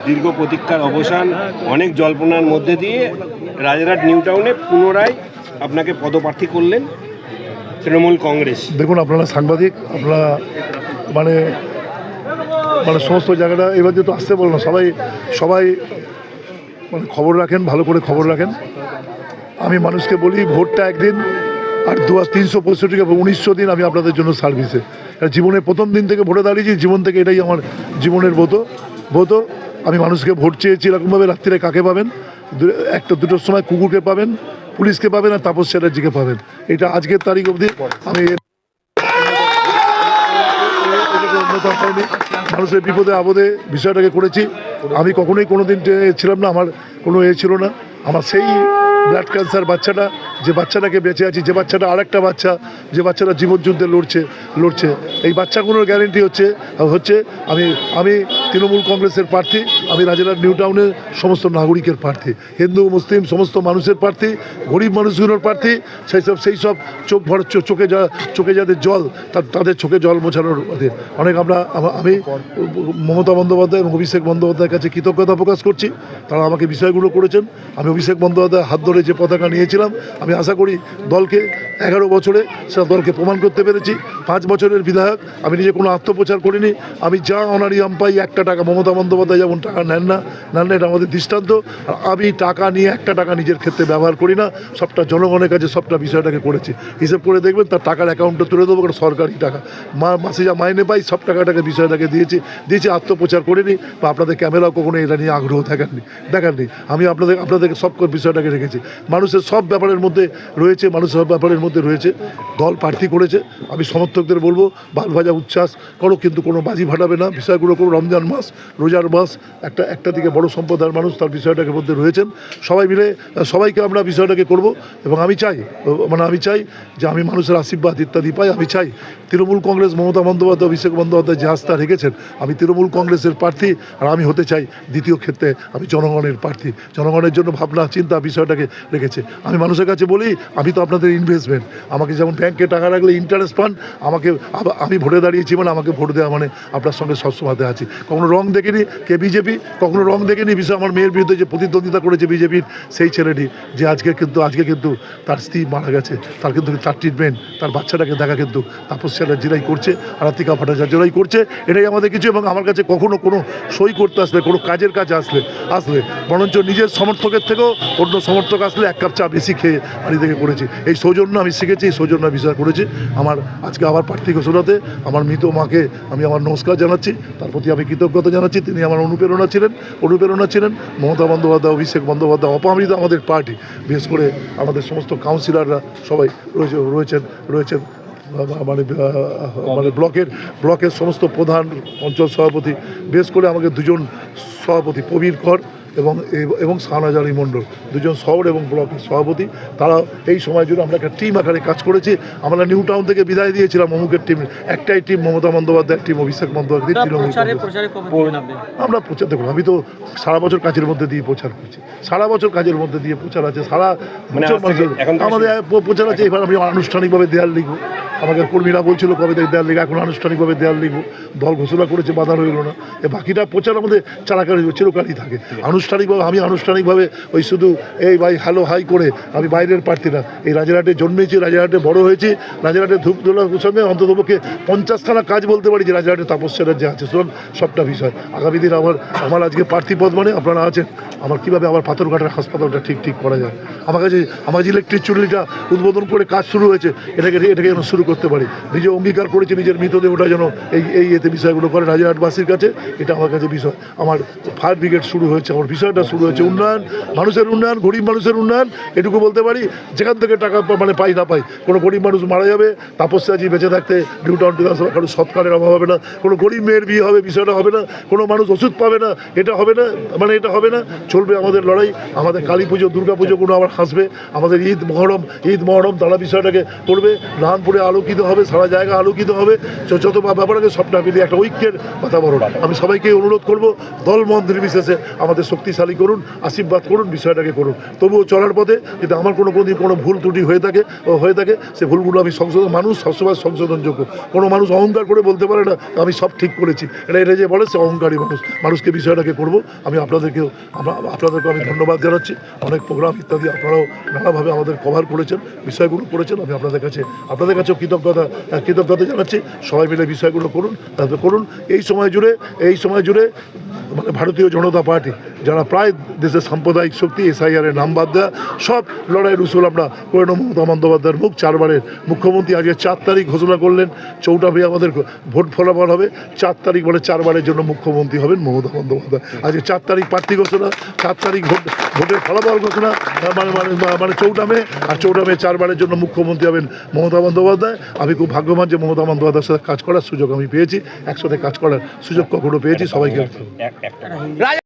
দীর্ঘ প্রতীক্ষার অবসান, অনেক জল্পনার মধ্যে দিয়ে রাজারহাট নিউ টাউনে পুনরায় আপনাকে পদপ্রার্থী করলেন তৃণমূল কংগ্রেস। দেখুন, আপনারা সাংবাদিক, আপনারা মানে মানে সমস্ত জায়গাটা এবার যেহেতু আসতে বলো না, সবাই মানে খবর রাখেন, ভালো করে খবর রাখেন। আমি মানুষকে বলি, ভোটটা একদিন আর 365 দিন আমি আপনাদের জন্য সার্ভিসে। জীবনের প্রথম দিন থেকে ভোটে দাঁড়িয়েছি, জীবন থেকে এটাই আমার জীবনের ব্রত। আমি মানুষকে ভোট চেয়েছি এরকমভাবে। রাত্রিরে কাকে পাবেন? একটা দুটোর সময় কুকুরকে পাবেন, পুলিশকে পাবেন, আর তাপস চ্যাটার্জিকে পাবেন। এটা আজকের তারিখ অবধি আমি মানুষের বিপদে আপদে বিষয়টাকে করেছি। আমি কখনোই কোনোদিন ছিলাম না, আমার কোনো ছিল না। আমার সেই ব্লাড ক্যান্সার বাচ্চাটা, যে বাচ্চাটাকে বেঁচে আছি, যে বাচ্চাটা আরেকটা বাচ্চা, যে বাচ্চাটা জীবনযুদ্ধে লড়ছে, এই বাচ্চাগুলোর গ্যারেন্টি হচ্ছে আমি তৃণমূল কংগ্রেসের প্রার্থী। আমি রাজারহাট নিউ টাউনের সমস্ত নাগরিকের প্রার্থী, হিন্দু মুসলিম সমস্ত মানুষের প্রার্থী, গরিব মানুষগুলোর প্রার্থী। সেই সব চোখে যাদের জল, তাদের চোখে জল মোছানোর অনেক আমি মমতা বন্দ্যোপাধ্যায় এবং অভিষেক বন্দ্যোপাধ্যায়ের কাছে কৃতজ্ঞতা প্রকাশ করছি। তারা আমাকে বিষয়গুলো করেছেন। আমি অভিষেক বন্দ্যোপাধ্যায়ের হাত ধরে যে পতাকা নিয়েছিলাম, আমি আশা করি দলকে 11 বছরে সেটা দলকে প্রমাণ করতে পেরেছি। 5 বছরের বিধায়ক, আমি নিজে কোনো আত্মপ্রচার করিনি। আমি যা অনারিয়াম পাই, 1 টাকা, মমতা বন্দ্যোপাধ্যায় যেমন টাকা নেন না, এটা আমাদের দৃষ্টান্ত। আর আমি টাকা নিয়ে 1 টাকা নিজের ক্ষেত্রে ব্যবহার করি না, সবটা জনগণের কাছে সবটা বিষয়টাকে করেছি। হিসেব করে দেখবেন, তার টাকার অ্যাকাউন্টে তুলে দেবো, কারণ সরকারি টাকা। মাসে যা মাইনে পাই সব টাকাটাকে বিষয়টাকে দিয়েছি। আত্মপ্রচার করিনি, বা আপনাদের ক্যামেরাও কখনো এটা নিয়ে আগ্রহ দেখাননি। আমি আপনাদেরকে সব বিষয়টাকে রেখেছি। মানুষের সব ব্যাপারের মধ্যে রয়েছে। দল প্রার্থী করেছে। আমি সমর্থকদের বলবো, বাল ভাজা উচ্ছ্বাস করো, কিন্তু কোনো বাজি ফাটাবে না। বিষয়গুলো কোনো রমজান মাস, রোজার মাস, একটা দিকে বড় সম্প্রদায়ের মানুষ তার বিষয়টাকে মধ্যে রয়েছেন। সবাই মিলে সবাইকে আমরা বিষয়টাকে করব। এবং আমি চাই যে আমি মানুষের আশীর্বাদ ইত্যাদি পাই। আমি চাই তৃণমূল কংগ্রেস, মমতা বন্দ্যোপাধ্যায়, অভিষেক বন্দ্যোপাধ্যায় যে আস্থা রেখেছেন, আমি তৃণমূল কংগ্রেসের প্রার্থী। আর আমি হতে চাই দ্বিতীয় ক্ষেত্রে আমি জনগণের প্রার্থী। জনগণের জন্য ভাবনা চিন্তা বিষয়টাকে রেখেছে। আমি মানুষের কাছে বলি, আমি তো আপনাদের ইনভেস্টমেন্ট। আমাকে যেমন ব্যাংকে টাকা রাখলে ইন্টারেস্ট পান, আমি ভোটে দাঁড়িয়েছি মানে আমাকে ভোট দেওয়া মানে আপনার সঙ্গে সবসময়তে আছি। কখনো রং দেখেনি কে বিজেপি, কখনো রং দেখেনি। বিষয় আমার মেয়ের বিরুদ্ধে যে প্রতিদ্বন্দ্বিতা করেছে বিজেপির সেই ছেলেটি, যে আজকে কিন্তু তার স্ত্রী মারা গেছে, তার ট্রিটমেন্ট, তার বাচ্চাটাকে দেখা কিন্তু তাপস চ্যাটার্জিরাই করছে, আরাত্রিকা ভট্টাচার্যরাই করছে। এটাই আমাদের কিছু। এবং আমার কাছে কখনো কোনো সই করতে আসলে, কোনো কাজের কাছে আসলে বরঞ্চ নিজের সমর্থকের থেকেও অন্য সমর্থক আসলে 1 কাপ চা বেশি খেয়ে বাড়ি থেকে করেছি। এই সৌজন্য আমি শিখেছি, এই সৌজন্য বিষয় করেছি। আমার আজকে আবার প্রার্থী ঘোষণাতে আমার মৃত মাকে আমি আমার নমস্কার জানাচ্ছি, তার প্রতি আমি কৃতজ্ঞতা জানাচ্ছি। তিনি আমার অনুপ্রেরণা ছিলেন। মমতা বন্দ্যোপাধ্যায়, অভিষেক বন্দ্যোপাধ্যায়, অপরাজিত আমাদের পার্টি, বিশেষ করে আমাদের সমস্ত কাউন্সিলররা সবাই রয়েছেন মানে ব্লকের সমস্ত প্রধান, অঞ্চল সভাপতি, বিশেষ করে আমাকে 2জন সভাপতি, প্রবীর কর এবং শাহনাজারি মণ্ডল, 2জন শহর এবং ব্লকের সভাপতি। তারা এই সময় জুড়ে আমরা একটা টিম আকারে কাজ করেছি। আমরা নিউ টাউন থেকে বিদায় দিয়েছিলাম অমুকের টিম, একটাই টিম মমতা বন্দ্যোপাধ্যায়ের টিম, অভিষেক বন্দ্যোপাধ্যায় তৃণমূল। আমরা প্রচার, দেখুন আমি তো সারা বছর কাজের মধ্যে দিয়ে প্রচার করছি, সারা বছর কাজের মধ্যে দিয়ে প্রচার আছে, সারা আমাদের প্রচার আছে। এবার আমি আনুষ্ঠানিকভাবে দেয়াল লিখবো। আমাদের কর্মীরা বলছিল কবে থেকে দেয়াল লিখবো, এখন আনুষ্ঠানিকভাবে দেয়াল লিখবো। দল ঘোষণা করেছে, বাধা রইল না। বাকিটা প্রচার আমাদের চিরকালই থাকে। আমি আনুষ্ঠানিকভাবে ওই শুধু এই ভাই হ্যালো হাই করে, আমি বাইরের প্রার্থী না। এই রাজারহাটে জন্মেছি, রাজারহাটে বড় হয়েছি, রাজারহাটে ধূপ ধোলার সঙ্গে অন্ততপক্ষে 50খানা কাজ বলতে পারি যে রাজারহাটে তাপস চ্যাটার্জি আছে। সবটা বিষয় আগামী দিন আমার আজকে প্রার্থী পদ মানে আপনারা আছেন। আমার কীভাবে আমার পাথরঘাটার হাসপাতালটা ঠিক করা যায়, আমার যে ইলেকট্রিক চুল্লিটা উদ্বোধন করে কাজ শুরু হয়েছে, এটাকে যেন শুরু করতে পারি। নিজে অঙ্গীকার করেছি নিজের মৃতদেহটা যেন এতে বিষয়গুলো করে রাজারহাটবাসীর কাছে। এটা আমার কাছে বিষয়। আমার ফায়ার ব্রিগেড শুরু হয়েছে, আমার বিষয়টা শুরু হয়েছে। উন্নয়ন, মানুষের উন্নয়ন, গরিব মানুষের উন্নয়ন, এটুকু বলতে পারি। যেখান থেকে টাকা মানে পাই না পাই, কোনো গরিব মানুষ মারা যাবে, তাপস চ্যাটার্জি বেঁচে থাকতে নিউ টাউন বিধানসভা কারো সৎকারের অভাব হবে না, কোনো গরিব মেয়ের বিয়ে হবে, বিষয়টা হবে না, কোনো মানুষ ওষুধ পাবে না, এটা হবে না। চলবে আমাদের লড়াই। আমাদের কালী পুজো, দুর্গা পুজো কোনো আবার হাসবে, আমাদের ঈদ মহরম তারা বিষয়টাকে করবে। রানপুরে আলোকিত হবে, সারা জায়গা আলোকিত হবে। যত ব্যাপারটাকে সবটা মিলিয়ে একটা ঐক্যের বাতাবরণ। আমি সবাইকে অনুরোধ করবো, দল মত নির্বিশেষে আমাদের শক্তি শক্তিশালী করুন, আশীর্বাদ করুন, বিষয়টাকে করুন। তবুও চলার পথে যদি আমার কোনোদিন কোনো ভুল ত্রুটি হয়ে থাকে সে ভুলগুলো আমি সংশোধন, মানুষ সবসময় সংশোধনযোগ্য। কোনো মানুষ অহংকার করে বলতে পারে না আমি সব ঠিক করেছি, এটা যে বলে সে অহংকারী মানুষকে বিষয়টাকে করব। আমি আপনাদেরকেও আমি ধন্যবাদ জানাচ্ছি। অনেক প্রোগ্রাম ইত্যাদি আপনারাও নানাভাবে আমাদের কভার করেছেন, বিষয়গুলো করেছেন। আমি আপনাদের কাছেও কৃতজ্ঞতা জানাচ্ছি। সবাই মিলে বিষয়গুলো করুন। এই সময় জুড়ে মানে ভারতীয় জনতা পার্টি যারা প্রায় দেশের সাম্প্রদায়িক শক্তি SIR-এর নাম বাদ দেওয়া সব লড়াইয়ের উসুল আমরা করে নেব। মমতা বন্দ্যোপাধ্যায়ের মুখ 4 বারের মুখ্যমন্ত্রী আজকে 4 তারিখ ঘোষণা করলেন, 4টা মে আমাদের ভোট ফলাফল হবে। 4 তারিখ বলে 4 বারের জন্য মুখ্যমন্ত্রী হবেন মমতা বন্দ্যোপাধ্যায়। আজকে 4 তারিখ প্রার্থী ঘোষণা, 4 তারিখ ভোটের ফলাফল ঘোষণা, মানে 4টা মে, আর 4টা মে 4 বারের জন্য মুখ্যমন্ত্রী হবেন মমতা বন্দ্যোপাধ্যায়। আমি খুব ভাগ্যবান যে মমতা বন্দ্যোপাধ্যায়ের সাথে কাজ করার সুযোগ আমি পেয়েছি, একসাথে কাজ করার সুযোগ কখনো পেয়েছি। সবাইকে